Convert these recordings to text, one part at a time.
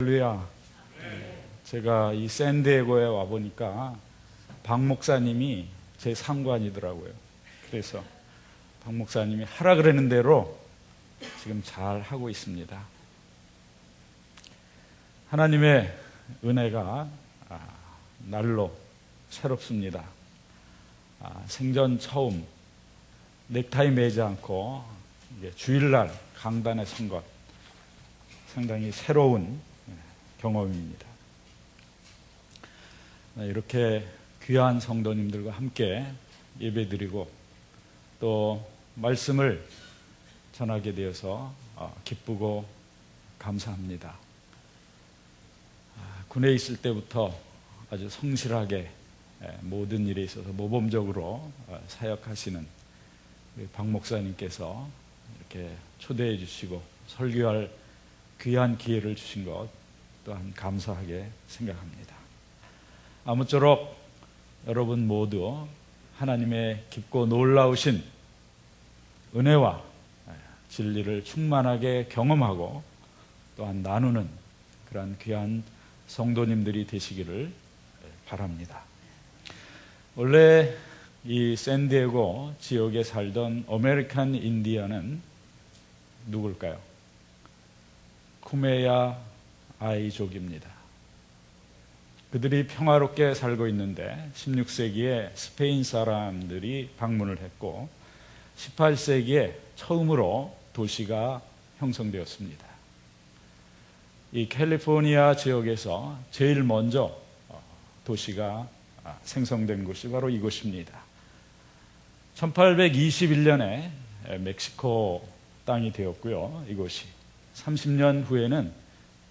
할렐루야. 제가 이 샌디에고에 와보니까 박 목사님이 제 상관이더라고요. 그래서 박 목사님이 하라 그러는 대로 지금 잘 하고 있습니다. 하나님의 은혜가 날로 새롭습니다. 생전 처음 넥타이 매지 않고 주일날 강단에 선 것, 상당히 새로운 경험입니다. 이렇게 귀한 성도님들과 함께 예배드리고 또 말씀을 전하게 되어서 기쁘고 감사합니다. 군에 있을 때부터 아주 성실하게 모든 일에 있어서 모범적으로 사역하시는 박 목사님께서 이렇게 초대해 주시고 설교할 귀한 기회를 주신 것 또한 감사하게 생각합니다. 아무쪼록 여러분 모두 하나님의 깊고 놀라우신 은혜와 진리를 충만하게 경험하고 또한 나누는 그러한 귀한 성도님들이 되시기를 바랍니다. 원래 이 샌디에고 지역에 살던 아메리칸 인디언은 누굴까요? 쿠메야 아이족입니다. 그들이 평화롭게 살고 있는데 16세기에 스페인 사람들이 방문을 했고 18세기에 처음으로 도시가 형성되었습니다. 이 캘리포니아 지역에서 제일 먼저 도시가 생성된 곳이 바로 이곳입니다. 1821년에 멕시코 땅이 되었고요. 이곳이 30년 후에는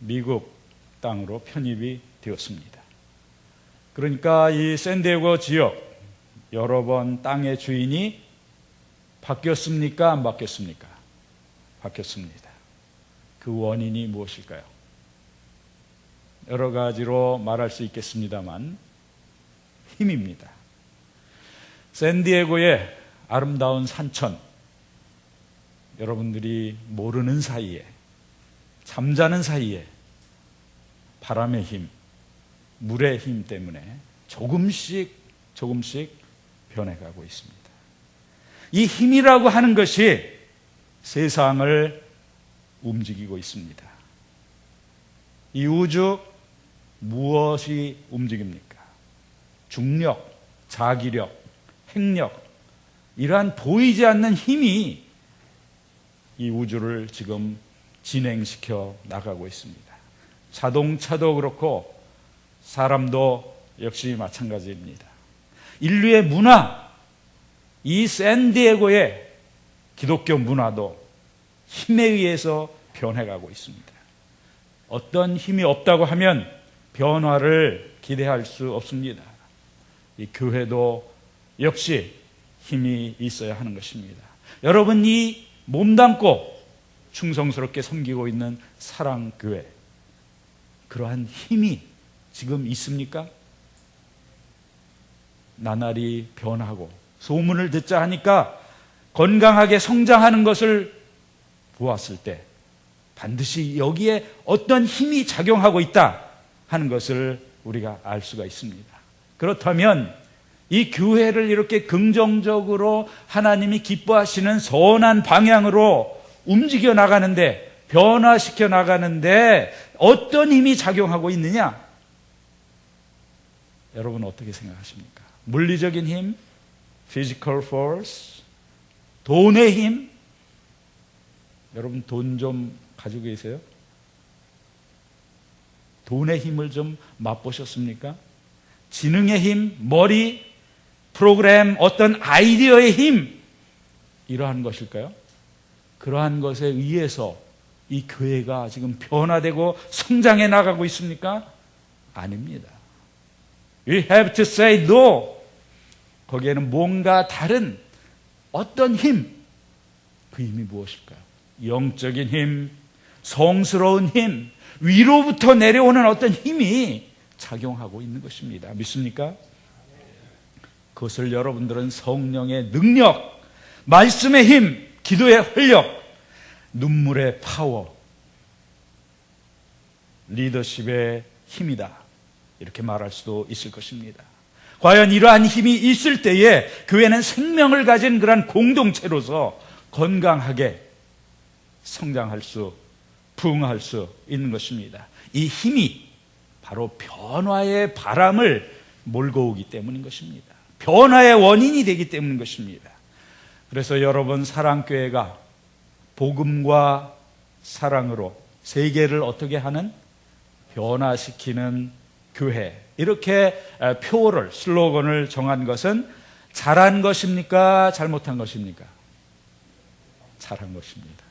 미국 땅으로 편입이 되었습니다. 그러니까 이 샌디에고 지역 여러 번 땅의 주인이 바뀌었습니까? 안 바뀌었습니까? 바뀌었습니다. 그 원인이 무엇일까요? 여러 가지로 말할 수 있겠습니다만 힘입니다. 샌디에고의 아름다운 산천, 여러분들이 모르는 사이에, 잠자는 사이에 바람의 힘, 물의 힘 때문에 조금씩 변해가고 있습니다. 이 힘이라고 하는 것이 세상을 움직이고 있습니다. 이 우주 무엇이 움직입니까? 중력, 자기력, 핵력, 이러한 보이지 않는 힘이 이 우주를 지금 진행시켜 나가고 있습니다. 자동차도 그렇고 사람도 역시 마찬가지입니다. 인류의 문화, 이 샌디에고의 기독교 문화도 힘에 의해서 변해가고 있습니다. 어떤 힘이 없다고 하면 변화를 기대할 수 없습니다. 이 교회도 역시 힘이 있어야 하는 것입니다. 여러분이 몸담고 충성스럽게 섬기고 있는 사랑교회, 그러한 힘이 지금 있습니까? 나날이 변하고 소문을 듣자 하니까 건강하게 성장하는 것을 보았을 때 반드시 여기에 어떤 힘이 작용하고 있다 하는 것을 우리가 알 수가 있습니다. 그렇다면 이 교회를 이렇게 긍정적으로 하나님이 기뻐하시는 선한 방향으로 움직여 나가는데, 변화시켜 나가는데 어떤 힘이 작용하고 있느냐? 여러분 어떻게 생각하십니까? 물리적인 힘, physical force, 돈의 힘. 여러분 돈 좀 가지고 계세요? 돈의 힘을 좀 맛보셨습니까? 지능의 힘, 머리, 프로그램, 어떤 아이디어의 힘, 이러한 것일까요? 그러한 것에 의해서 이 교회가 지금 변화되고 성장해 나가고 있습니까? 아닙니다. We have to say no. 거기에는 뭔가 다른 어떤 힘, 그 힘이 무엇일까요? 영적인 힘, 성스러운 힘, 위로부터 내려오는 어떤 힘이 작용하고 있는 것입니다. 믿습니까? 그것을 여러분들은 성령의 능력, 말씀의 힘, 기도의 활력, 눈물의 파워, 리더십의 힘이다. 이렇게 말할 수도 있을 것입니다. 과연 이러한 힘이 있을 때에 교회는 생명을 가진 그런 공동체로서 건강하게 성장할 수, 부흥할 수 있는 것입니다. 이 힘이 바로 변화의 바람을 몰고 오기 때문인 것입니다. 변화의 원인이 되기 때문인 것입니다. 그래서 여러분, 사랑교회가 복음과 사랑으로 세계를 어떻게 하는? 변화시키는 교회, 이렇게 표어를, 슬로건을 정한 것은 잘한 것입니까? 잘못한 것입니까? 잘한 것입니다.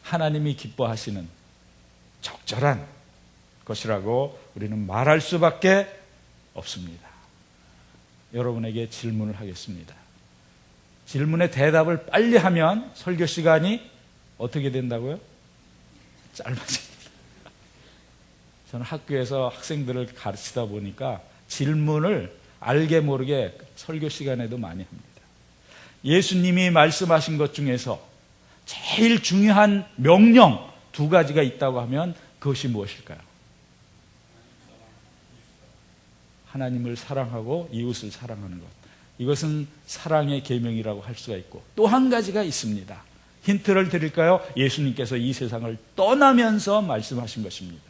하나님이 기뻐하시는 적절한 것이라고 우리는 말할 수밖에 없습니다. 여러분에게 질문을 하겠습니다. 질문에 대답을 빨리 하면 설교 시간이 어떻게 된다고요? 짧아집니다. 저는 학교에서 학생들을 가르치다 보니까 질문을 알게 모르게 설교 시간에도 많이 합니다. 예수님이 말씀하신 것 중에서 제일 중요한 명령 2가지가 있다고 하면 그것이 무엇일까요? 하나님을 사랑하고 이웃을 사랑하는 것. 이것은 사랑의 계명이라고 할 수가 있고, 또 한 가지가 있습니다. 힌트를 드릴까요? 예수님께서 이 세상을 떠나면서 말씀하신 것입니다.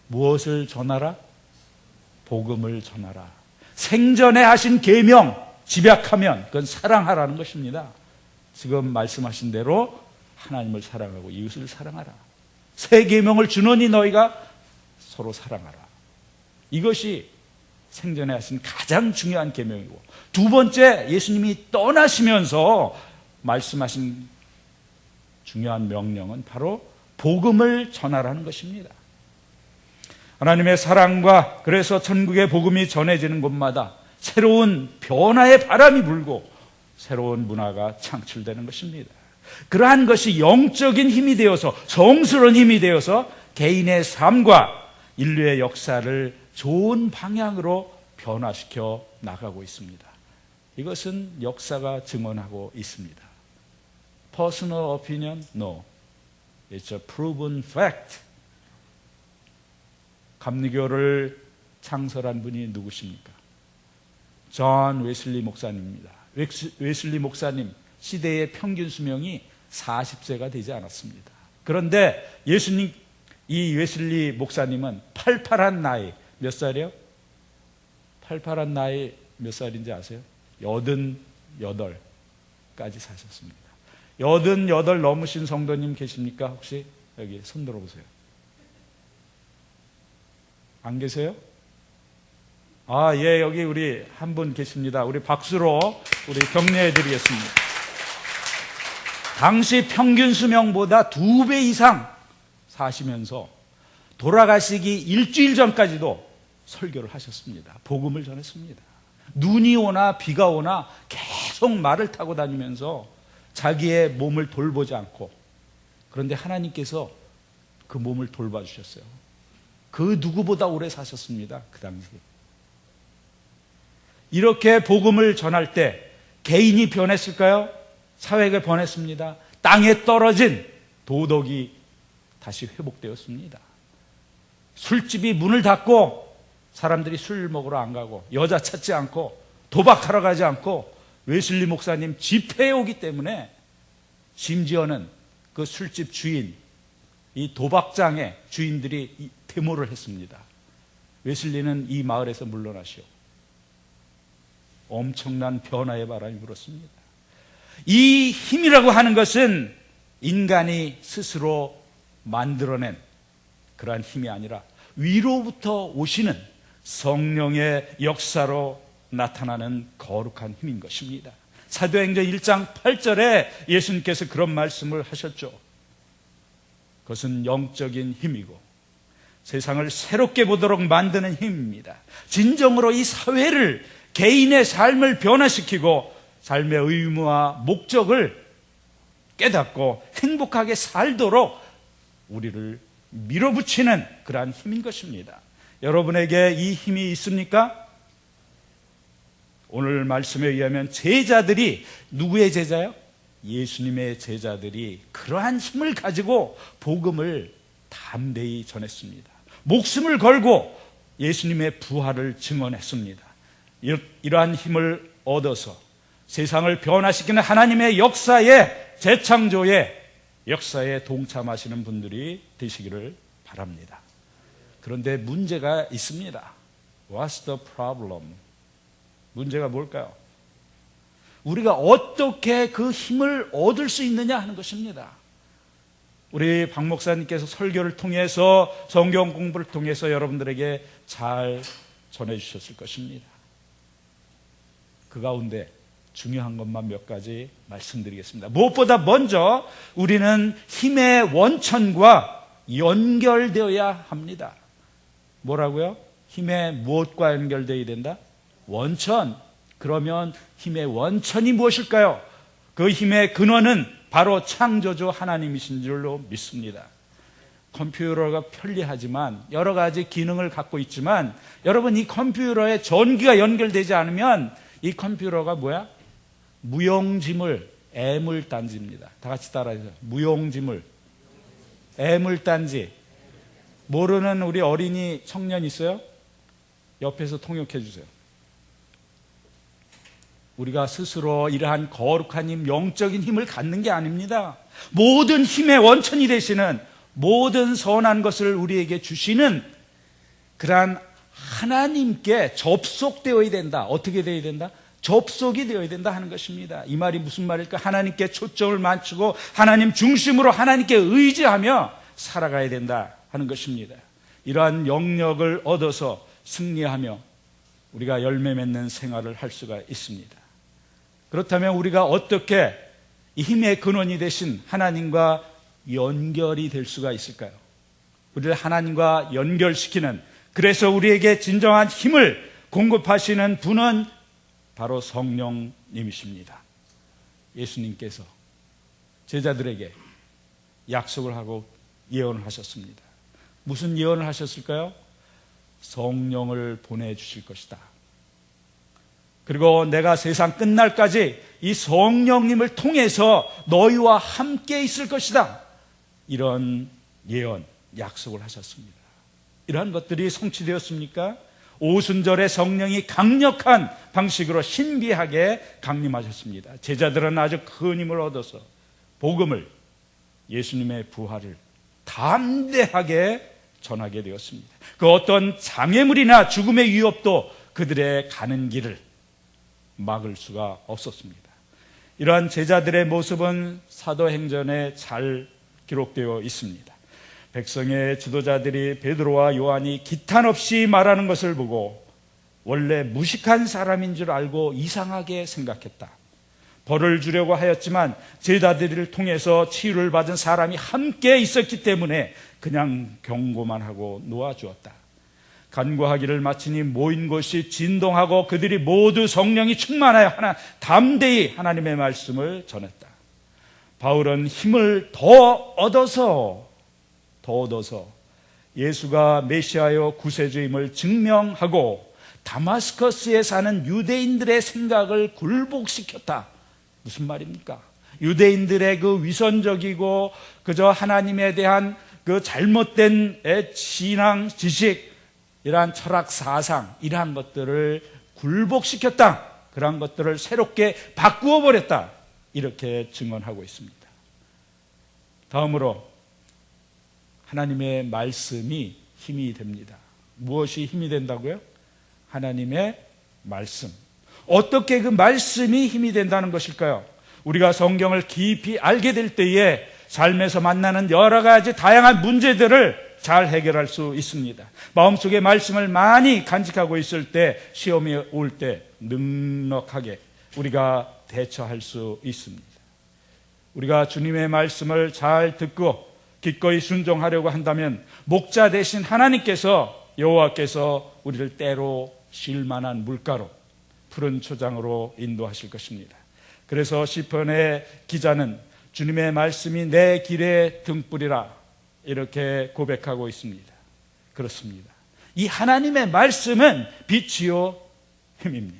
무엇을 전하라? 복음을 전하라. 생전에 하신 계명, 집약하면 그건 사랑하라는 것입니다. 지금 말씀하신 대로 하나님을 사랑하고 이웃을 사랑하라. 새 계명을 주노니 너희가 서로 사랑하라. 이것이 생전에 하신 가장 중요한 계명이고, 2번째, 예수님이 떠나시면서 말씀하신 중요한 명령은 바로 복음을 전하라는 것입니다. 하나님의 사랑과, 그래서 천국의 복음이 전해지는 곳마다 새로운 변화의 바람이 불고 새로운 문화가 창출되는 것입니다. 그러한 것이 영적인 힘이 되어서, 성스러운 힘이 되어서 개인의 삶과 인류의 역사를 좋은 방향으로 변화시켜 나가고 있습니다. 이것은 역사가 증언하고 있습니다. Personal opinion? No. It's a proven fact. 감리교를 창설한 분이 누구십니까? 존 웨슬리 목사님입니다. 웨슬리 목사님 시대의 평균 수명이 40세가 되지 않았습니다. 그런데 예수님, 이 웨슬리 목사님은 팔팔한 나이, 몇 살이요? 팔팔한 나이 몇 살인지 아세요? 88까지 사셨습니다. 88 넘으신 성도님 계십니까? 혹시 여기 손 들어보세요. 안 계세요? 아, 예, 여기 우리 한 분 계십니다. 우리 박수로 우리 격려해 드리겠습니다. 당시 평균 수명보다 2배 이상 사시면서 돌아가시기 일주일 전까지도 설교를 하셨습니다. 복음을 전했습니다. 눈이 오나 비가 오나 계속 말을 타고 다니면서 자기의 몸을 돌보지 않고, 그런데 하나님께서 그 몸을 돌봐주셨어요. 그 누구보다 오래 사셨습니다. 그 당시에. 이렇게 복음을 전할 때 개인이 변했을까요? 사회가 변했습니다. 땅에 떨어진 도덕이 다시 회복되었습니다. 술집이 문을 닫고 사람들이 술 먹으러 안 가고, 여자 찾지 않고, 도박하러 가지 않고 웨슬리 목사님 집회에 오기 때문에, 심지어는 그 술집 주인, 이 도박장의 주인들이 데모를 했습니다. 웨슬리는 이 마을에서 물러나시오. 엄청난 변화의 바람이 불었습니다. 이 힘이라고 하는 것은 인간이 스스로 만들어낸 그러한 힘이 아니라 위로부터 오시는 성령의 역사로 나타나는 거룩한 힘인 것입니다. 사도행전 1장 8절에 예수님께서 그런 말씀을 하셨죠. 그것은 영적인 힘이고 세상을 새롭게 보도록 만드는 힘입니다. 진정으로 이 사회를, 개인의 삶을 변화시키고 삶의 의무와 목적을 깨닫고 행복하게 살도록 우리를 밀어붙이는 그러한 힘인 것입니다. 여러분에게 이 힘이 있습니까? 오늘 말씀에 의하면 제자들이, 누구의 제자요? 예수님의 제자들이 그러한 힘을 가지고 복음을 담대히 전했습니다. 목숨을 걸고 예수님의 부활을 증언했습니다. 이러한 힘을 얻어서 세상을 변화시키는 하나님의 역사에, 재창조의 역사에 동참하시는 분들이 되시기를 바랍니다. 그런데 문제가 있습니다. What's the problem? 문제가 뭘까요? 우리가 어떻게 그 힘을 얻을 수 있느냐 하는 것입니다. 우리 박 목사님께서 설교를 통해서, 성경 공부를 통해서 여러분들에게 잘 전해주셨을 것입니다. 그 가운데 중요한 것만 몇 가지 말씀드리겠습니다. 무엇보다 먼저 우리는 힘의 원천과 연결되어야 합니다. 뭐라고요? 힘의 무엇과 연결되어야 된다? 원천. 그러면 힘의 원천이 무엇일까요? 그 힘의 근원은 바로 창조주 하나님이신 줄로 믿습니다. 컴퓨터가 편리하지만, 여러 가지 기능을 갖고 있지만, 여러분, 이 컴퓨터에 전기가 연결되지 않으면 이 컴퓨터가 뭐야? 무용지물, 애물단지입니다. 다 같이 따라해서. 무용지물, 애물단지. 모르는 우리 어린이 청년 있어요? 옆에서 통역해 주세요. 우리가 스스로 이러한 거룩한 힘, 영적인 힘을 갖는 게 아닙니다. 모든 힘의 원천이 되시는, 모든 선한 것을 우리에게 주시는 그러한 하나님께 접속되어야 된다. 어떻게 되어야 된다? 접속이 되어야 된다 하는 것입니다. 이 말이 무슨 말일까? 하나님께 초점을 맞추고 하나님 중심으로 하나님께 의지하며 살아가야 된다 하는 것입니다. 이러한 영역을 얻어서 승리하며 우리가 열매 맺는 생활을 할 수가 있습니다. 그렇다면 우리가 어떻게 이 힘의 근원이 되신 하나님과 연결이 될 수가 있을까요? 우리를 하나님과 연결시키는, 그래서 우리에게 진정한 힘을 공급하시는 분은 바로 성령님이십니다. 예수님께서 제자들에게 약속을 하고 예언을 하셨습니다. 무슨 예언을 하셨을까요? 성령을 보내주실 것이다. 그리고 내가 세상 끝날까지 이 성령님을 통해서 너희와 함께 있을 것이다. 이런 예언, 약속을 하셨습니다. 이러한 것들이 성취되었습니까? 오순절에 성령이 강력한 방식으로 신비하게 강림하셨습니다. 제자들은 아주 큰 힘을 얻어서 복음을, 예수님의 부활을 담대하게 전하게 되었습니다. 그 어떤 장애물이나 죽음의 위협도 그들의 가는 길을 막을 수가 없었습니다. 이러한 제자들의 모습은 사도행전에 잘 기록되어 있습니다. 백성의 지도자들이 베드로와 요한이 기탄 없이 말하는 것을 보고 원래 무식한 사람인 줄 알고 이상하게 생각했다. 벌을 주려고 하였지만 제자들을 통해서 치유를 받은 사람이 함께 있었기 때문에 그냥 경고만 하고 놓아주었다. 간구하기를 마치니 모인 곳이 진동하고 그들이 모두 성령이 충만하여 담대히 하나님의 말씀을 전했다. 바울은 힘을 더 얻어서 예수가 메시아여 구세주임을 증명하고 다마스커스에 사는 유대인들의 생각을 굴복시켰다. 무슨 말입니까? 유대인들의 그 위선적이고 그저 하나님에 대한 그 잘못된 신앙 지식, 이러한 철학 사상, 이러한 것들을 굴복시켰다. 그러한 것들을 새롭게 바꾸어 버렸다. 이렇게 증언하고 있습니다. 다음으로 하나님의 말씀이 힘이 됩니다. 무엇이 힘이 된다고요? 하나님의 말씀. 어떻게 그 말씀이 힘이 된다는 것일까요? 우리가 성경을 깊이 알게 될 때에 삶에서 만나는 여러 가지 다양한 문제들을 잘 해결할 수 있습니다. 마음속에 말씀을 많이 간직하고 있을 때, 시험이 올 때 넉넉하게 우리가 대처할 수 있습니다. 우리가 주님의 말씀을 잘 듣고 기꺼이 순종하려고 한다면 목자 되신 하나님께서, 여호와께서 우리를 때로 쉴만한 물가로, 푸른 초장으로 인도하실 것입니다. 그래서 시편의 기자는 주님의 말씀이 내 길의 등불이라 이렇게 고백하고 있습니다. 그렇습니다. 이 하나님의 말씀은 빛이요 힘입니다.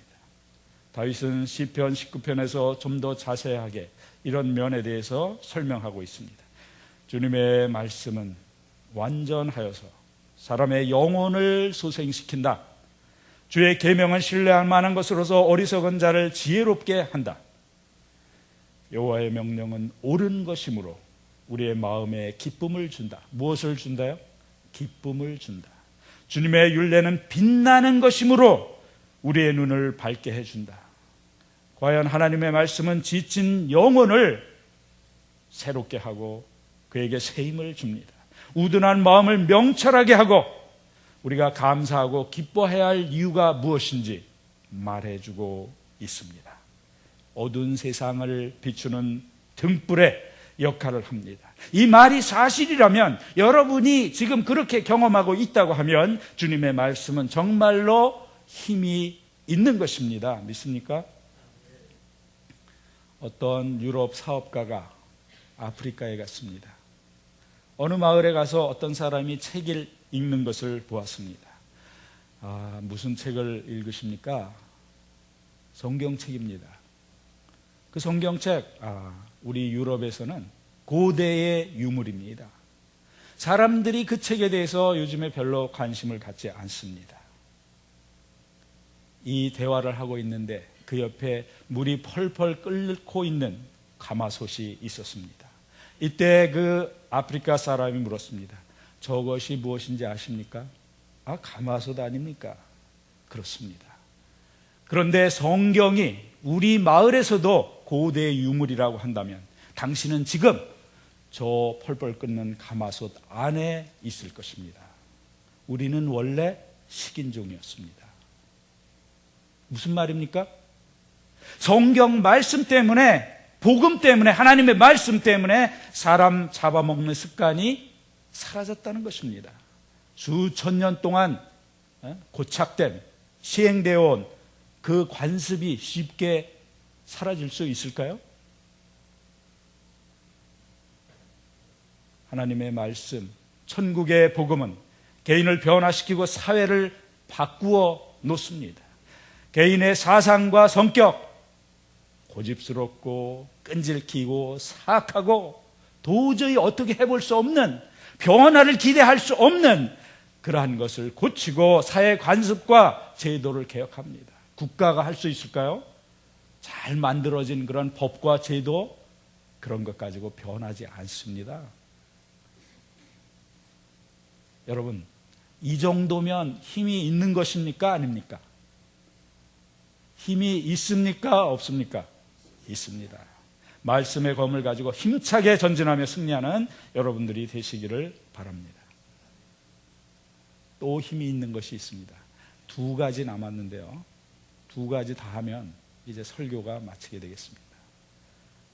다윗은 시편 19편에서 좀 더 자세하게 이런 면에 대해서 설명하고 있습니다. 주님의 말씀은 완전하여서 사람의 영혼을 소생시킨다. 주의 계명은 신뢰할 만한 것으로서 어리석은 자를 지혜롭게 한다. 여호와의 명령은 옳은 것이므로 우리의 마음에 기쁨을 준다. 무엇을 준다요? 기쁨을 준다. 주님의 율례는 빛나는 것이므로 우리의 눈을 밝게 해준다. 과연 하나님의 말씀은 지친 영혼을 새롭게 하고 그에게 새 힘을 줍니다. 우둔한 마음을 명철하게 하고 우리가 감사하고 기뻐해야 할 이유가 무엇인지 말해주고 있습니다. 어두운 세상을 비추는 등불의 역할을 합니다. 이 말이 사실이라면, 여러분이 지금 그렇게 경험하고 있다고 하면 주님의 말씀은 정말로 힘이 있는 것입니다. 믿습니까? 어떤 유럽 사업가가 아프리카에 갔습니다. 어느 마을에 가서 어떤 사람이 책을 읽는 것을 보았습니다. 무슨 책을 읽으십니까? 성경책입니다. 그 성경책, 우리 유럽에서는 고대의 유물입니다. 사람들이 그 책에 대해서 요즘에 별로 관심을 갖지 않습니다. 이 대화를 하고 있는데 그 옆에 물이 펄펄 끓고 있는 가마솥이 있었습니다. 이때 그 아프리카 사람이 물었습니다. 저것이 무엇인지 아십니까? 가마솥 아닙니까? 그렇습니다. 그런데 성경이 우리 마을에서도 고대의 유물이라고 한다면 당신은 지금 저 펄펄 끓는 가마솥 안에 있을 것입니다. 우리는 원래 식인종이었습니다. 무슨 말입니까? 성경 말씀 때문에, 복음 때문에, 하나님의 말씀 때문에 사람 잡아먹는 습관이 사라졌다는 것입니다. 수천 년 동안 고착된, 시행되어 온 그 관습이 쉽게 사라질 수 있을까요? 하나님의 말씀, 천국의 복음은 개인을 변화시키고 사회를 바꾸어 놓습니다. 개인의 사상과 성격, 고집스럽고 끈질기고 사악하고 도저히 어떻게 해볼 수 없는, 변화를 기대할 수 없는 그러한 것을 고치고 사회 관습과 제도를 개혁합니다. 국가가 할 수 있을까요? 잘 만들어진 그런 법과 제도, 그런 것 가지고 변하지 않습니다. 여러분, 이 정도면 힘이 있는 것입니까? 아닙니까? 힘이 있습니까? 없습니까? 있습니다. 말씀의 검을 가지고 힘차게 전진하며 승리하는 여러분들이 되시기를 바랍니다. 또 힘이 있는 것이 있습니다. 2가지 남았는데요. 2가지 다 하면 이제 설교가 마치게 되겠습니다.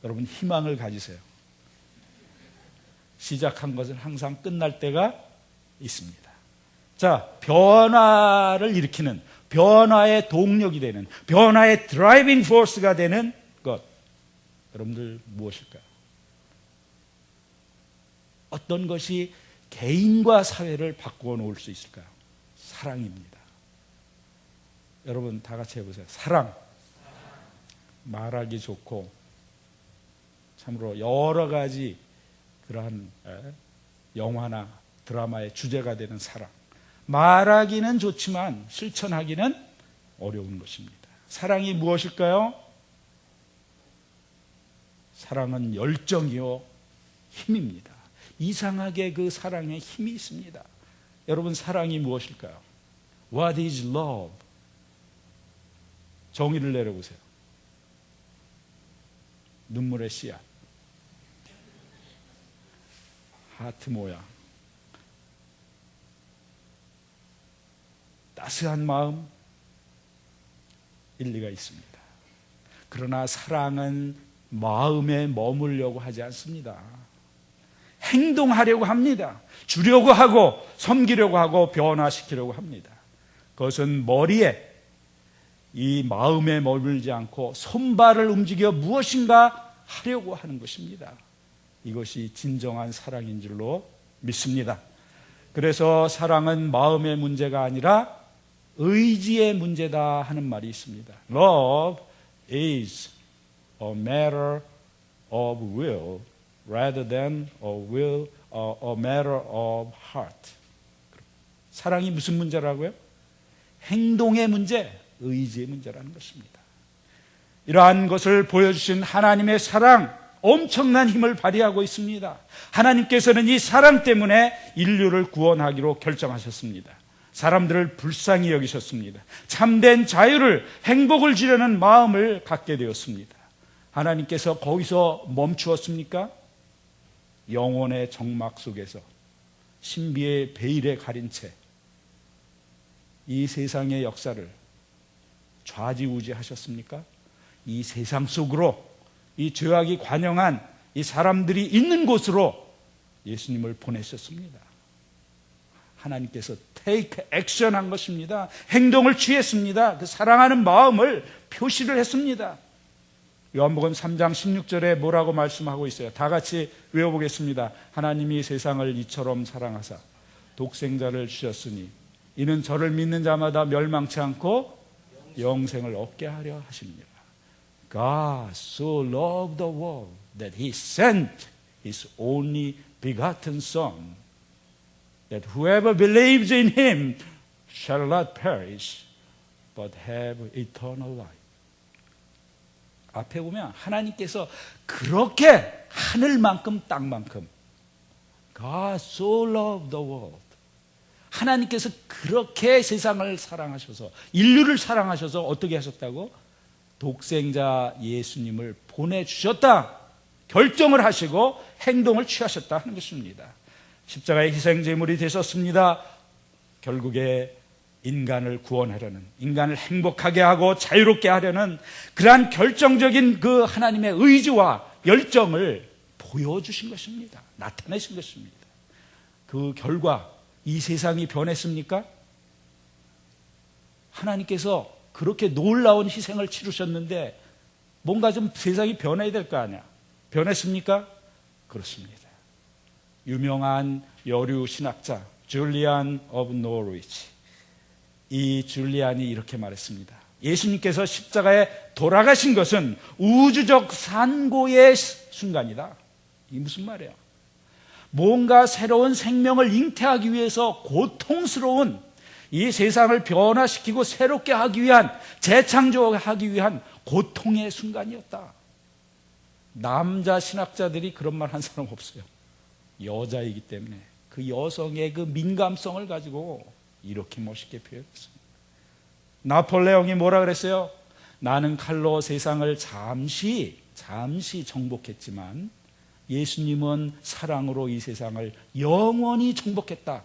여러분, 희망을 가지세요. 시작한 것은 항상 끝날 때가 있습니다. 자, 변화를 일으키는, 변화의 동력이 되는, 변화의 드라이빙 포스가 되는 것, 여러분들 무엇일까요? 어떤 것이 개인과 사회를 바꾸어 놓을 수 있을까요? 사랑입니다. 여러분 다 같이 해보세요. 사랑. 말하기 좋고 참으로 여러 가지 그러한 영화나 드라마의 주제가 되는 사랑. 말하기는 좋지만 실천하기는 어려운 것입니다. 사랑이 무엇일까요? 사랑은 열정이요 힘입니다. 이상하게 그 사랑에 힘이 있습니다. 여러분, 사랑이 무엇일까요? What is love? 정의를 내려보세요. 눈물의 씨앗, 하트 모양, 따스한 마음, 일리가 있습니다. 그러나 사랑은 마음에 머물려고 하지 않습니다. 행동하려고 합니다. 주려고 하고 섬기려고 하고 변화시키려고 합니다. 그것은 머리에, 이 마음에 머물지 않고 손발을 움직여 무엇인가 하려고 하는 것입니다. 이것이 진정한 사랑인 줄로 믿습니다. 그래서 사랑은 마음의 문제가 아니라 의지의 문제다 하는 말이 있습니다. Love is a matter of will rather than a will a matter of heart. 사랑이 무슨 문제라고요? 행동의 문제, 의지의 문제라는 것입니다. 이러한 것을 보여주신 하나님의 사랑, 엄청난 힘을 발휘하고 있습니다. 하나님께서는 이 사랑 때문에 인류를 구원하기로 결정하셨습니다. 사람들을 불쌍히 여기셨습니다. 참된 자유를, 행복을 주려는 마음을 갖게 되었습니다. 하나님께서 거기서 멈추었습니까? 영혼의 정막 속에서 신비의 베일에 가린 채 이 세상의 역사를 좌지우지하셨습니까? 이 세상 속으로, 이 죄악이 관영한 이 사람들이 있는 곳으로 예수님을 보내셨습니다. 하나님께서 take action 한 것입니다. 행동을 취했습니다. 그 사랑하는 마음을 표시를 했습니다. 요한복음 3장 16절에 뭐라고 말씀하고 있어요? 다 같이 외워보겠습니다. 하나님이 세상을 이처럼 사랑하사 독생자를 주셨으니 이는 저를 믿는 자마다 멸망치 않고 영생을 얻게 하려 하십니다. God so loved the world that He sent His only begotten Son, that whoever believes in Him shall not perish, but have eternal life. 앞에 보면 하나님께서 그렇게 하늘만큼 땅만큼 God so loved the world. 하나님께서 그렇게 세상을 사랑하셔서, 인류를 사랑하셔서 어떻게 하셨다고? 독생자 예수님을 보내주셨다. 결정을 하시고 행동을 취하셨다 하는 것입니다. 십자가의 희생제물이 되셨습니다. 결국에 인간을 구원하려는, 인간을 행복하게 하고 자유롭게 하려는 그러한 결정적인 그 하나님의 의지와 열정을 보여주신 것입니다. 나타내신 것입니다. 그 결과 이 세상이 변했습니까? 하나님께서 그렇게 놀라운 희생을 치르셨는데 뭔가 좀 세상이 변해야 될 거 아니야. 변했습니까? 그렇습니다. 유명한 여류 신학자 줄리안 오브 노리치, 이 줄리안이 이렇게 말했습니다. 예수님께서 십자가에 돌아가신 것은 우주적 산고의 순간이다. 이게 무슨 말이에요? 뭔가 새로운 생명을 잉태하기 위해서 고통스러운 이 세상을 변화시키고 새롭게 하기 위한, 재창조하기 위한 고통의 순간이었다. 남자 신학자들이 그런 말 한 사람 없어요. 여자이기 때문에 그 여성의 그 민감성을 가지고 이렇게 멋있게 표현했습니다. 나폴레옹이 뭐라 그랬어요? 나는 칼로 세상을 잠시 정복했지만 예수님은 사랑으로 이 세상을 영원히 정복했다.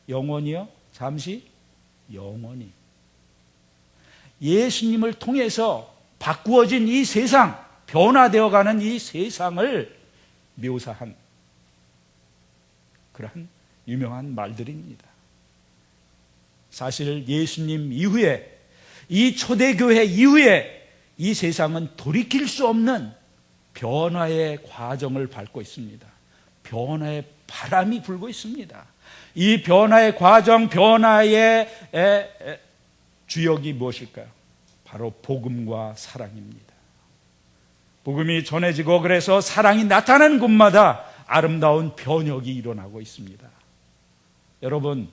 영원히요? 잠시? 영원히. 예수님을 통해서 바꾸어진 이 세상, 변화되어가는 이 세상을 묘사한 그러한 유명한 말들입니다. 사실 예수님 이후에, 이 초대교회 이후에 이 세상은 돌이킬 수 없는 변화의 과정을 밟고 있습니다. 변화의 바람이 불고 있습니다. 이 변화의 과정, 변화의 주역이 무엇일까요? 바로 복음과 사랑입니다. 복음이 전해지고 그래서 사랑이 나타나는 곳마다 아름다운 변혁이 일어나고 있습니다. 여러분,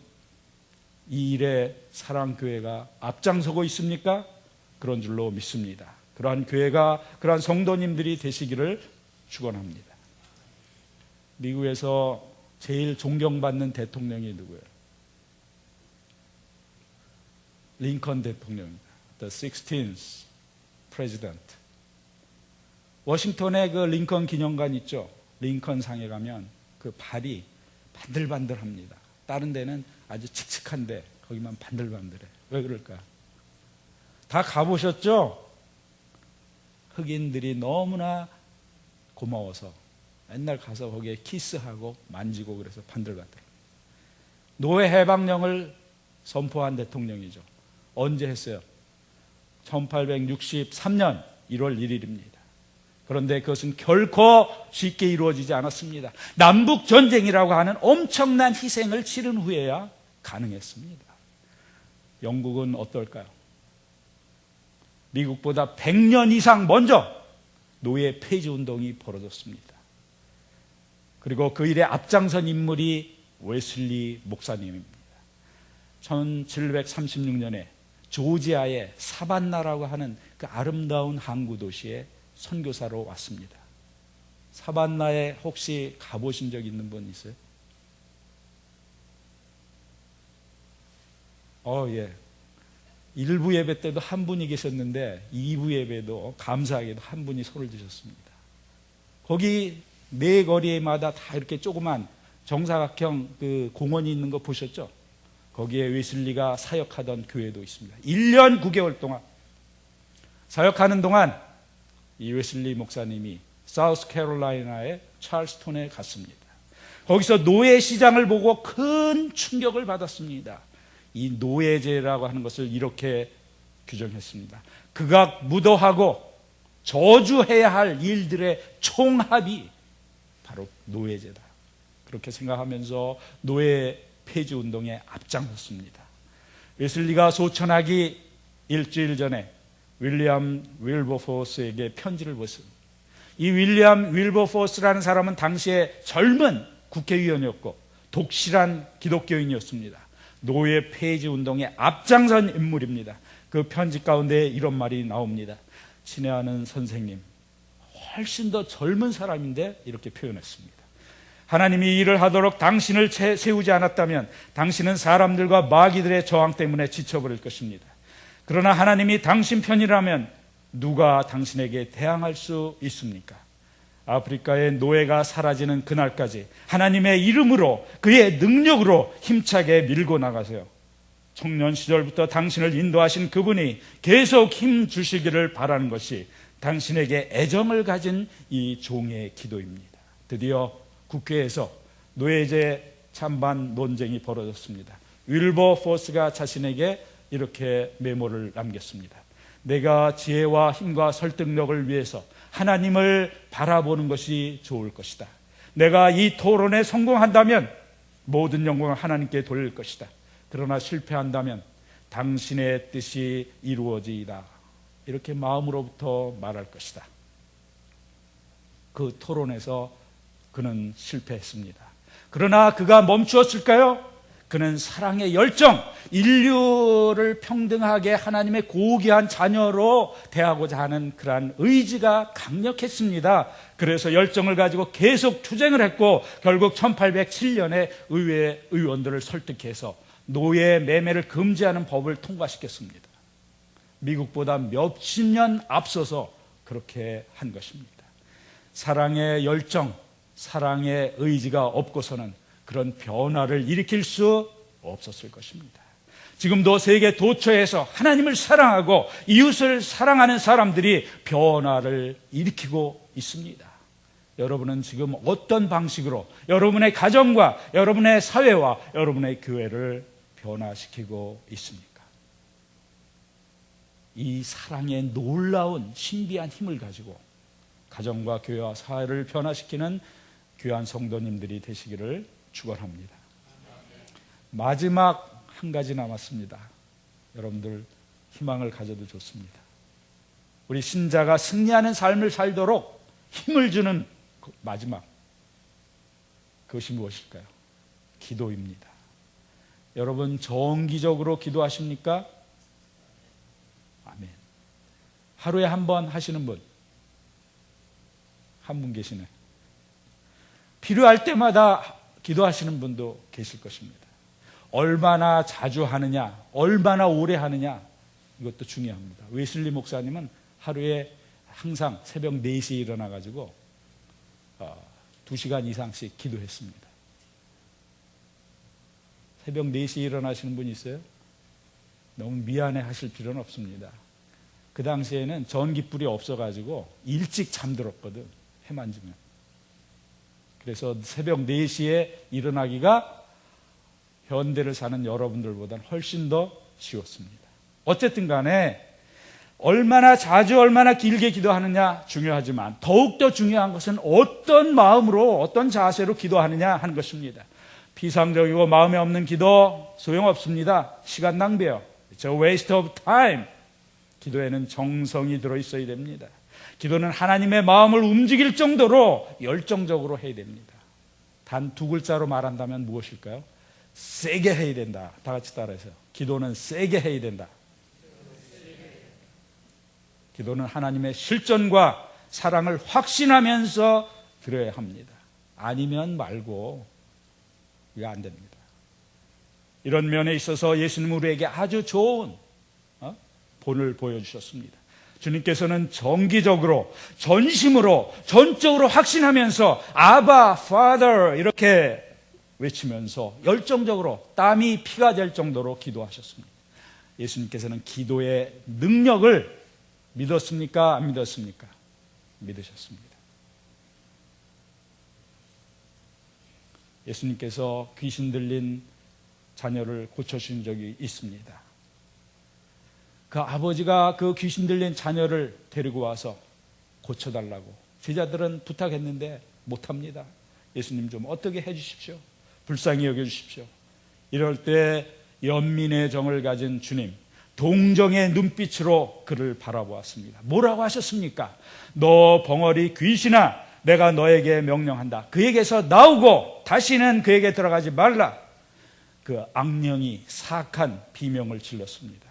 이 일에 사랑교회가 앞장서고 있습니까? 그런 줄로 믿습니다. 그러한 교회가, 그러한 성도님들이 되시기를 축원합니다. 미국에서 제일 존경받는 대통령이 누구예요? 링컨 대통령입니다. The 16th President. 워싱턴에 그 링컨 기념관 있죠? 링컨 상에 가면 그 발이 반들반들합니다. 다른 데는 아주 칙칙한데 거기만 반들반들해. 왜 그럴까? 다 가보셨죠? 흑인들이 너무나 고마워서 맨날 가서 거기에 키스하고 만지고 그래서 반들반들. 노예 해방령을 선포한 대통령이죠. 언제 했어요? 1863년 1월 1일입니다. 그런데 그것은 결코 쉽게 이루어지지 않았습니다. 남북전쟁이라고 하는 엄청난 희생을 치른 후에야 가능했습니다. 영국은 어떨까요? 미국보다 100년 이상 먼저 노예 폐지 운동이 벌어졌습니다. 그리고 그 일에 앞장선 인물이 웨슬리 목사님입니다. 1736년에 조지아의 사반나라고 하는 그 아름다운 항구 도시에 선교사로 왔습니다. 사반나에 혹시 가보신 적 있는 분 있어요? 예. 1부 예배 때도 한 분이 계셨는데 2부 예배도 감사하게도 한 분이 손을 드셨습니다. 거기 네 거리마다 다 이렇게 조그만 정사각형 그 공원이 있는 거 보셨죠? 거기에 웨슬리가 사역하던 교회도 있습니다. 1년 9개월 동안 사역하는 동안 이 웨슬리 목사님이 사우스캐롤라이나의 찰스톤에 갔습니다. 거기서 노예 시장을 보고 큰 충격을 받았습니다. 이 노예제라고 하는 것을 이렇게 규정했습니다. 극악 무도하고 저주해야 할 일들의 총합이 바로 노예제다. 그렇게 생각하면서 노예 폐지 운동에 앞장섰습니다. 웨슬리가 소천하기 일주일 전에 윌리엄 윌버포스에게 편지를 보냈습니다. 이 윌리엄 윌버포스라는 사람은 당시에 젊은 국회의원이었고 독실한 기독교인이었습니다. 노예 폐지 운동에 앞장선 인물입니다. 그 편지 가운데 이런 말이 나옵니다. 친애하는 선생님, 훨씬 더 젊은 사람인데 이렇게 표현했습니다. 하나님이 일을 하도록 당신을 세우지 않았다면 당신은 사람들과 마귀들의 저항 때문에 지쳐버릴 것입니다. 그러나 하나님이 당신 편이라면 누가 당신에게 대항할 수 있습니까? 아프리카의 노예가 사라지는 그날까지 하나님의 이름으로 그의 능력으로 힘차게 밀고 나가세요. 청년 시절부터 당신을 인도하신 그분이 계속 힘 주시기를 바라는 것이 당신에게 애정을 가진 이 종의 기도입니다. 드디어 국회에서 노예제 찬반 논쟁이 벌어졌습니다. 윌버포스가 자신에게 이렇게 메모를 남겼습니다. 내가 지혜와 힘과 설득력을 위해서 하나님을 바라보는 것이 좋을 것이다. 내가 이 토론에 성공한다면 모든 영광을 하나님께 돌릴 것이다. 그러나 실패한다면 당신의 뜻이 이루어지이다. 이렇게 마음으로부터 말할 것이다. 그 토론에서 그는 실패했습니다. 그러나 그가 멈추었을까요? 그는 사랑의 열정, 인류를 평등하게 하나님의 고귀한 자녀로 대하고자 하는 그러한 의지가 강력했습니다. 그래서 열정을 가지고 계속 투쟁을 했고 결국 1807년에 의회 의원들을 설득해서 노예 매매를 금지하는 법을 통과시켰습니다. 미국보다 몇십 년 앞서서 그렇게 한 것입니다. 사랑의 열정, 사랑의 의지가 없고서는 그런 변화를 일으킬 수 없었을 것입니다. 지금도 세계 도처에서 하나님을 사랑하고 이웃을 사랑하는 사람들이 변화를 일으키고 있습니다. 여러분은 지금 어떤 방식으로 여러분의 가정과 여러분의 사회와 여러분의 교회를 변화시키고 있습니까? 이 사랑의 놀라운 신비한 힘을 가지고 가정과 교회와 사회를 변화시키는 귀한 성도님들이 되시기를 축원합니다. 마지막 한 가지 남았습니다. 여러분들 희망을 가져도 좋습니다. 우리 신자가 승리하는 삶을 살도록 힘을 주는 마지막, 그것이 무엇일까요? 기도입니다. 여러분 정기적으로 기도하십니까? 아멘. 하루에 한 번 하시는 분? 한 분 계시네. 필요할 때마다 기도하시는 분도 계실 것입니다. 얼마나 자주 하느냐, 얼마나 오래 하느냐, 이것도 중요합니다. 웨슬리 목사님은 하루에 항상 새벽 4시에 일어나가지고 2시간 이상씩 기도했습니다. 새벽 4시에 일어나시는 분 있어요? 너무 미안해 하실 필요는 없습니다. 그 당시에는 전기불이 없어가지고 일찍 잠들었거든, 해만 지면. 그래서 새벽 4시에 일어나기가 현대를 사는 여러분들보다는 훨씬 더 쉬웠습니다. 어쨌든 간에 얼마나 자주 얼마나 길게 기도하느냐 중요하지만 더욱더 중요한 것은 어떤 마음으로 어떤 자세로 기도하느냐 하는 것입니다. 피상적이고 마음에 없는 기도 소용없습니다. 시간 낭비예요. It's a waste of time. 기도에는 정성이 들어있어야 됩니다. 기도는 하나님의 마음을 움직일 정도로 열정적으로 해야 됩니다. 단 두 글자로 말한다면 무엇일까요? 세게 해야 된다. 다 같이 따라해서요. 기도는 세게 해야 된다. 기도는 하나님의 실존과 사랑을 확신하면서 드려야 합니다. 아니면 말고 이거 안 됩니다. 이런 면에 있어서 예수님은 우리에게 아주 좋은 본을 보여주셨습니다. 주님께서는 정기적으로, 전심으로, 전적으로 확신하면서 아바, Father 이렇게 외치면서 열정적으로 땀이 피가 될 정도로 기도하셨습니다. 예수님께서는 기도의 능력을 믿었습니까? 안 믿었습니까? 믿으셨습니다. 예수님께서 귀신 들린 자녀를 고쳐주신 적이 있습니다. 그 아버지가 그 귀신 들린 자녀를 데리고 와서 고쳐달라고 제자들은 부탁했는데 못합니다. 예수님 좀 어떻게 해주십시오. 불쌍히 여겨주십시오. 이럴 때 연민의 정을 가진 주님, 동정의 눈빛으로 그를 바라보았습니다. 뭐라고 하셨습니까? 너 벙어리 귀신아, 내가 너에게 명령한다. 그에게서 나오고 다시는 그에게 들어가지 말라. 그 악령이 사악한 비명을 질렀습니다.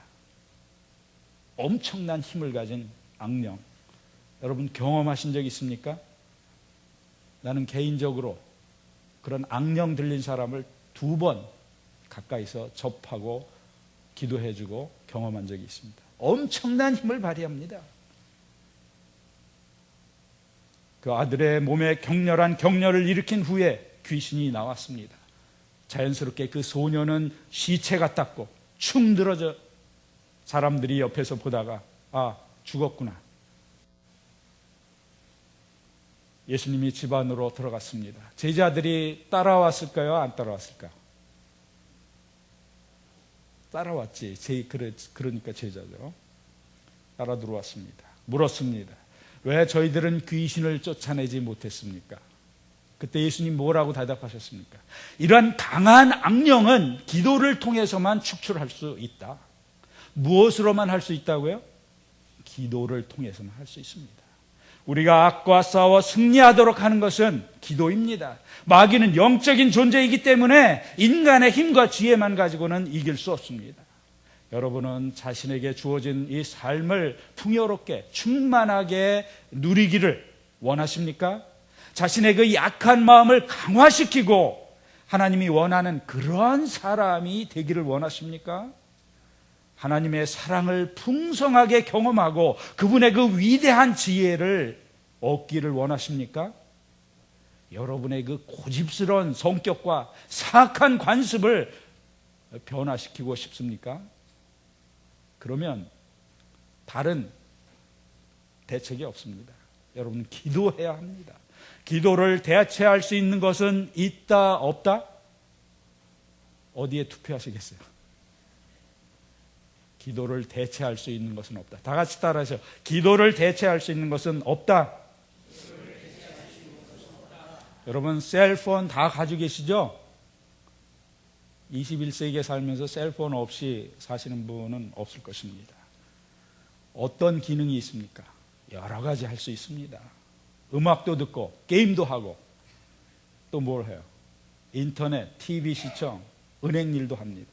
엄청난 힘을 가진 악령. 여러분 경험하신 적 있습니까? 나는 개인적으로 그런 악령 들린 사람을 2번 가까이서 접하고 기도해주고 경험한 적이 있습니다. 엄청난 힘을 발휘합니다. 그 아들의 몸에 격렬한 격렬을 일으킨 후에 귀신이 나왔습니다. 자연스럽게 그 소녀는 시체 같았고 축 늘어져 사람들이 옆에서 보다가 죽었구나. 예수님이 집 안으로 들어갔습니다. 제자들이 따라왔을까요? 안 따라왔을까요? 따라왔지. 그러니까 제자죠. 따라 들어왔습니다. 물었습니다. 왜 저희들은 귀신을 쫓아내지 못했습니까? 그때 예수님 뭐라고 대답하셨습니까? 이러한 강한 악령은 기도를 통해서만 축출할 수 있다. 무엇으로만 할 수 있다고요? 기도를 통해서만 할 수 있습니다. 우리가 악과 싸워 승리하도록 하는 것은 기도입니다. 마귀는 영적인 존재이기 때문에 인간의 힘과 지혜만 가지고는 이길 수 없습니다. 여러분은 자신에게 주어진 이 삶을 풍요롭게 충만하게 누리기를 원하십니까? 자신의 그 약한 마음을 강화시키고 하나님이 원하는 그러한 사람이 되기를 원하십니까? 하나님의 사랑을 풍성하게 경험하고 그분의 그 위대한 지혜를 얻기를 원하십니까? 여러분의 그 고집스러운 성격과 사악한 관습을 변화시키고 싶습니까? 그러면 다른 대책이 없습니다. 여러분 기도해야 합니다. 기도를 대체할 수 있는 것은 있다 없다? 어디에 투표하시겠어요? 기도를 대체할 수 있는 것은 없다. 다 같이 따라하세요. 기도를 대체할 수 있는 것은 없다. 여러분 셀폰 다 가지고 계시죠? 21세기에 살면서 셀폰 없이 사시는 분은 없을 것입니다. 어떤 기능이 있습니까? 여러 가지 할 수 있습니다. 음악도 듣고 게임도 하고 또 뭘 해요? 인터넷, TV 시청, 은행 일도 합니다.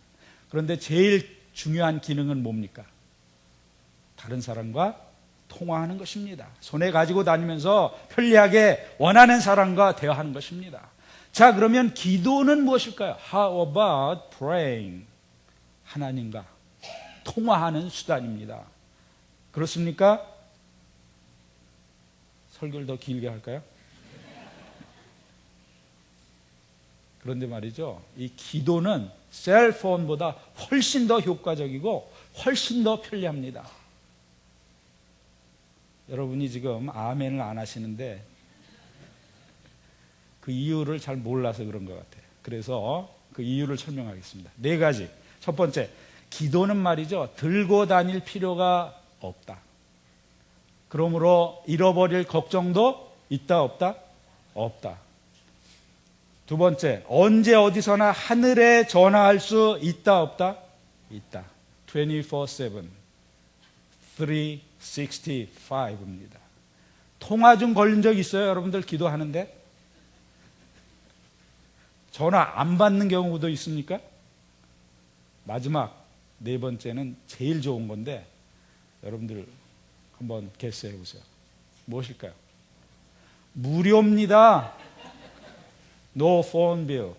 그런데 제일 중요한 기능은 뭡니까? 다른 사람과 통화하는 것입니다. 손에 가지고 다니면서 편리하게 원하는 사람과 대화하는 것입니다. 자, 그러면 기도는 무엇일까요? How about praying? 하나님과 통화하는 수단입니다. 그렇습니까? 설교를 더 길게 할까요? 그런데 말이죠, 이 기도는 셀폰보다 훨씬 더 효과적이고 훨씬 더 편리합니다. 여러분이 지금 아멘을 안 하시는데 그 이유를 잘 몰라서 그런 것 같아요. 그래서 그 이유를 설명하겠습니다. 4가지. 첫 번째, 기도는 말이죠, 들고 다닐 필요가 없다. 그러므로 잃어버릴 걱정도 있다 없다? 없다. 두 번째, 언제 어디서나 하늘에 전화할 수 있다 없다? 있다. 24/7 365입니다. 통화 좀 걸린 적 있어요? 여러분들 기도하는데? 전화 안 받는 경우도 있습니까? 마지막 네 번째는 제일 좋은 건데 여러분들 한번 개수해 보세요. 무엇일까요? 무료입니다. No phone bill.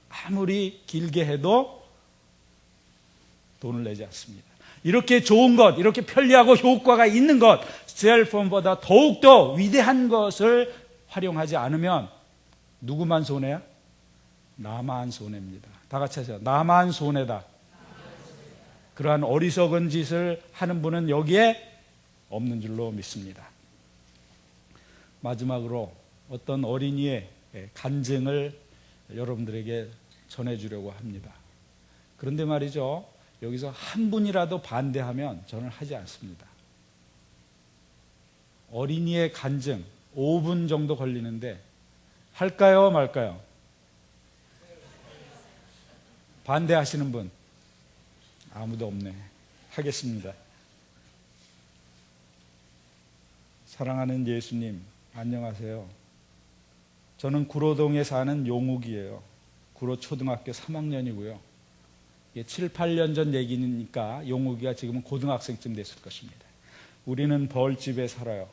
아무리 길게 해도 돈을 내지 않습니다. 이렇게 좋은 것, 이렇게 편리하고 효과가 있는 것, 셀폰보다 더욱더 위대한 것을 활용하지 않으면 누구만 손해야? 나만 손해입니다. 다 같이 하세요. 나만 손해다. 그러한 어리석은 짓을 하는 분은 여기에 없는 줄로 믿습니다. 마지막으로 어떤 어린이의 간증을 여러분들에게 전해주려고 합니다. 그런데 말이죠, 여기서 한 분이라도 반대하면 저는 하지 않습니다. 어린이의 간증 5분 정도 걸리는데 할까요 말까요? 반대하시는 분 아무도 없네. 하겠습니다. 사랑하는 예수님, 안녕하세요. 저는 구로동에 사는 용욱이에요. 구로 초등학교 3학년이고요. 7, 8년 전 얘기니까 용욱이가 지금은 고등학생쯤 됐을 것입니다. 우리는 벌집에 살아요.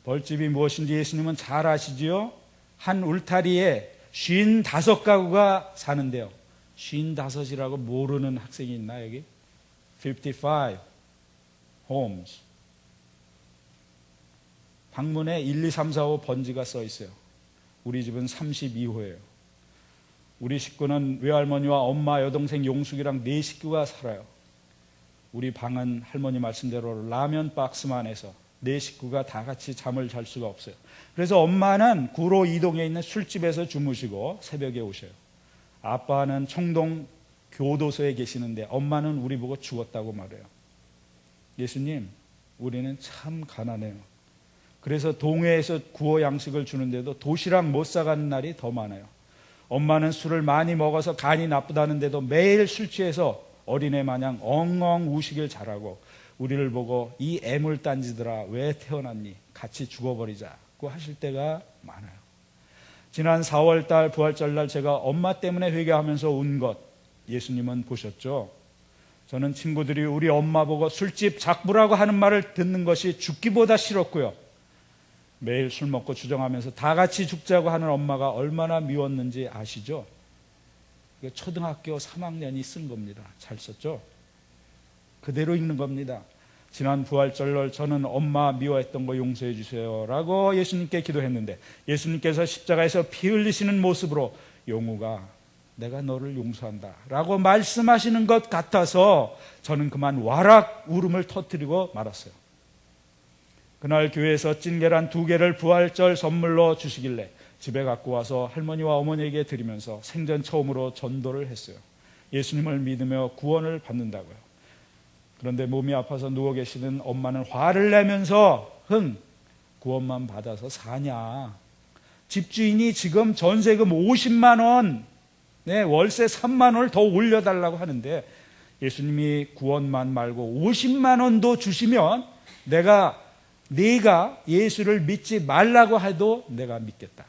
벌집이 무엇인지 예수님은 잘 아시지요? 한 울타리에 55가구가 사는데요. 55이라고 모르는 학생이 있나 여기? 55 homes. 방문에 1, 2, 3, 4, 5 번지가 써 있어요. 우리 집은 32호예요. 우리 식구는 외할머니와 엄마, 여동생 용숙이랑 4식구가 살아요. 우리 방은 할머니 말씀대로 라면 박스만 해서 4식구가 다 같이 잠을 잘 수가 없어요. 그래서 엄마는 구로 이동에 있는 술집에서 주무시고 새벽에 오셔요. 아빠는 청동 교도소에 계시는데 엄마는 우리 보고 죽었다고 말해요. 예수님, 우리는 참 가난해요. 그래서 동해에서 구워 양식을 주는데도 도시락 못 사가는 날이 더 많아요. 엄마는 술을 많이 먹어서 간이 나쁘다는데도 매일 술 취해서 어린애 마냥 엉엉 우시길 잘하고 우리를 보고 이 애물단지들아 왜 태어났니? 같이 죽어버리자고 하실 때가 많아요. 지난 4월달 부활절날 제가 엄마 때문에 회개하면서 운 것 예수님은 보셨죠? 저는 친구들이 우리 엄마 보고 술집 작부라고 하는 말을 듣는 것이 죽기보다 싫었고요. 매일 술 먹고 주정하면서 다 같이 죽자고 하는 엄마가 얼마나 미웠는지 아시죠? 초등학교 3학년이 쓴 겁니다. 잘 썼죠? 그대로 읽는 겁니다. 지난 부활절날 저는 엄마 미워했던 거 용서해 주세요 라고 예수님께 기도했는데 예수님께서 십자가에서 피 흘리시는 모습으로 용우가 내가 너를 용서한다 라고 말씀하시는 것 같아서 저는 그만 와락 울음을 터뜨리고 말았어요. 그날 교회에서 찐계란 2개를 부활절 선물로 주시길래 집에 갖고 와서 할머니와 어머니에게 드리면서 생전 처음으로 전도를 했어요. 예수님을 믿으며 구원을 받는다고요. 그런데 몸이 아파서 누워 계시는 엄마는 화를 내면서 구원만 받아서 사냐. 집주인이 지금 전세금 50만 원, 월세 3만 원을 더 올려달라고 하는데 예수님이 구원만 말고 50만 원도 주시면 내가 예수를 믿지 말라고 해도 내가 믿겠다.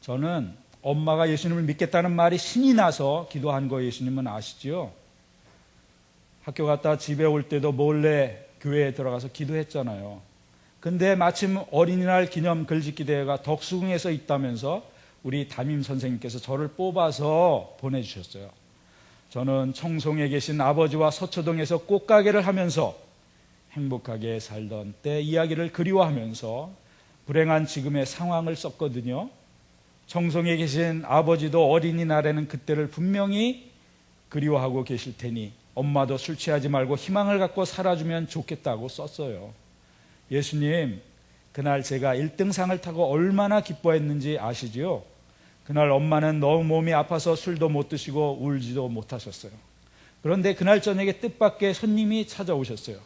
저는 엄마가 예수님을 믿겠다는 말이 신이 나서 기도한 거 예수님은 아시지요? 학교 갔다 집에 올 때도 몰래 교회에 들어가서 기도했잖아요. 근데 마침 어린이날 기념 글짓기 대회가 덕수궁에서 있다면서 우리 담임 선생님께서 저를 뽑아서 보내주셨어요. 저는 청송에 계신 아버지와 서초동에서 꽃가게를 하면서 행복하게 살던 때 이야기를 그리워하면서 불행한 지금의 상황을 썼거든요. 청송에 계신 아버지도 어린이날에는 그때를 분명히 그리워하고 계실 테니 엄마도 술 취하지 말고 희망을 갖고 살아주면 좋겠다고 썼어요. 예수님, 그날 제가 1등상을 타고 얼마나 기뻐했는지 아시지요? 그날 엄마는 너무 몸이 아파서 술도 못 드시고 울지도 못하셨어요. 그런데 그날 저녁에 뜻밖의 손님이 찾아오셨어요.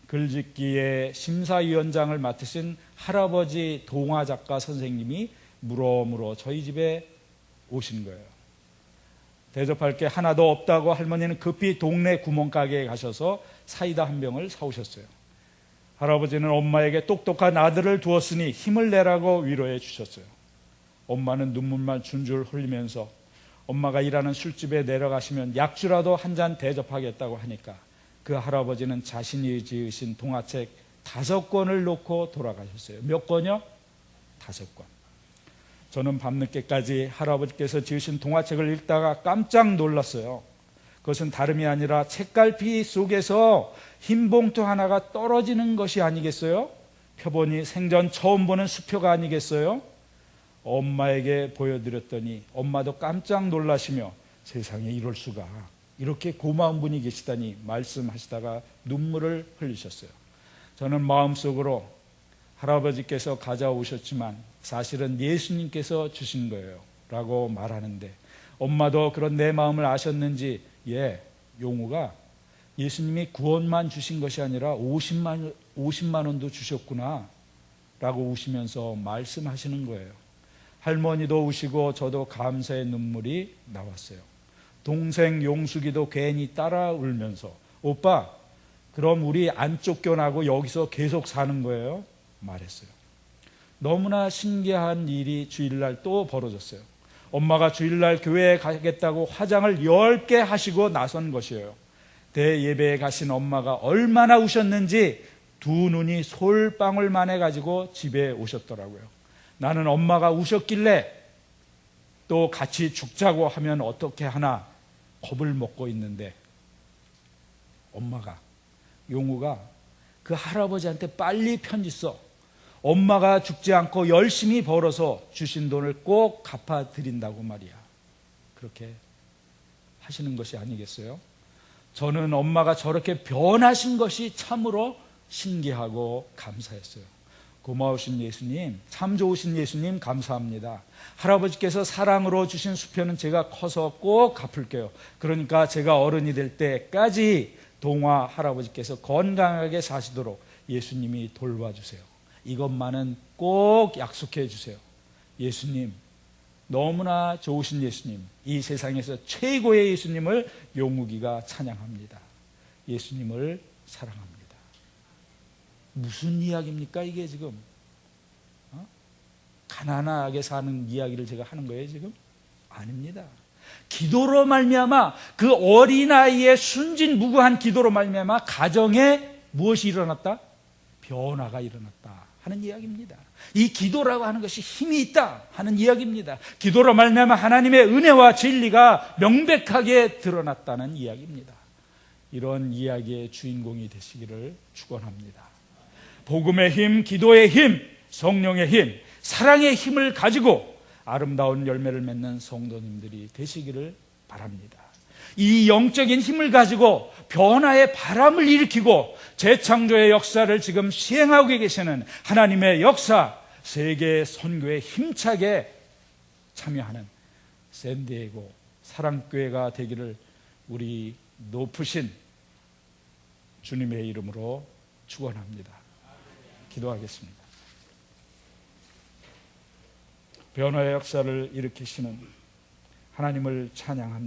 글짓기의 심사위원장을 맡으신 할아버지 동화작가 선생님이 물어물어 저희 집에 오신 거예요. 대접할 게 하나도 없다고 할머니는 급히 동네 구멍가게에 가셔서 사이다 한 병을 사오셨어요. 할아버지는 엄마에게 똑똑한 아들을 두었으니 힘을 내라고 위로해 주셨어요. 엄마는 눈물만 줄줄 흘리면서 엄마가 일하는 술집에 내려가시면 약주라도 한 잔 대접하겠다고 하니까 그 할아버지는 자신이 지으신 동화책 5권을 놓고 돌아가셨어요. 몇 권이요? 5권. 저는 밤늦게까지 할아버지께서 지으신 동화책을 읽다가 깜짝 놀랐어요. 그것은 다름이 아니라 책갈피 속에서 흰 봉투 하나가 떨어지는 것이 아니겠어요? 펴보니 생전 처음 보는 수표가 아니겠어요? 엄마에게 보여드렸더니 엄마도 깜짝 놀라시며 세상에 이럴 수가, 이렇게 고마운 분이 계시다니 말씀하시다가 눈물을 흘리셨어요. 저는 마음속으로 할아버지께서 가져오셨지만 사실은 예수님께서 주신 거예요 라고 말하는데, 엄마도 그런 내 마음을 아셨는지 용우가 예수님이 구원만 주신 것이 아니라 50만 원도 주셨구나 라고 우시면서 말씀하시는 거예요. 할머니도 우시고 저도 감사의 눈물이 나왔어요. 동생 용숙이도 괜히 따라 울면서 오빠 그럼 우리 안 쫓겨나고 여기서 계속 사는 거예요? 말했어요. 너무나 신기한 일이 주일날 또 벌어졌어요. 엄마가 주일날 교회에 가겠다고 화장을 10개 하시고 나선 것이에요. 대예배에 가신 엄마가 얼마나 우셨는지 두 눈이 솔방울만 해가지고 집에 오셨더라고요. 나는 엄마가 우셨길래 또 같이 죽자고 하면 어떻게 하나 겁을 먹고 있는데, 엄마가, 용우가 그 할아버지한테 빨리 편지 써. 엄마가 죽지 않고 열심히 벌어서 주신 돈을 꼭 갚아드린다고 말이야. 그렇게 하시는 것이 아니겠어요? 저는 엄마가 저렇게 변하신 것이 참으로 신기하고 감사했어요. 고마우신 예수님, 참 좋으신 예수님 감사합니다. 할아버지께서 사랑으로 주신 수표는 제가 커서 꼭 갚을게요. 그러니까 제가 어른이 될 때까지 동화 할아버지께서 건강하게 사시도록 예수님이 돌봐주세요. 이것만은 꼭 약속해 주세요. 예수님, 너무나 좋으신 예수님, 이 세상에서 최고의 예수님을 용욱이가 찬양합니다. 예수님을 사랑합니다. 무슨 이야기입니까 이게 지금? 가난하게 사는 이야기를 제가 하는 거예요 지금? 아닙니다. 기도로 말미암아, 그 어린아이의 순진무구한 기도로 말미암아 가정에 무엇이 일어났다? 변화가 일어났다 하는 이야기입니다. 이 기도라고 하는 것이 힘이 있다 하는 이야기입니다. 기도로 말미암아 하나님의 은혜와 진리가 명백하게 드러났다는 이야기입니다. 이런 이야기의 주인공이 되시기를 축원합니다. 복음의 힘, 기도의 힘, 성령의 힘, 사랑의 힘을 가지고 아름다운 열매를 맺는 성도님들이 되시기를 바랍니다. 이 영적인 힘을 가지고 변화의 바람을 일으키고 재창조의 역사를 지금 시행하고 계시는 하나님의 역사, 세계 선교에 힘차게 참여하는 샌디에고 사랑교회가 되기를 우리 높으신 주님의 이름으로 축원합니다. 기도하겠습니다. 변화의 역사를 일으키시는 하나님을 찬양합니다.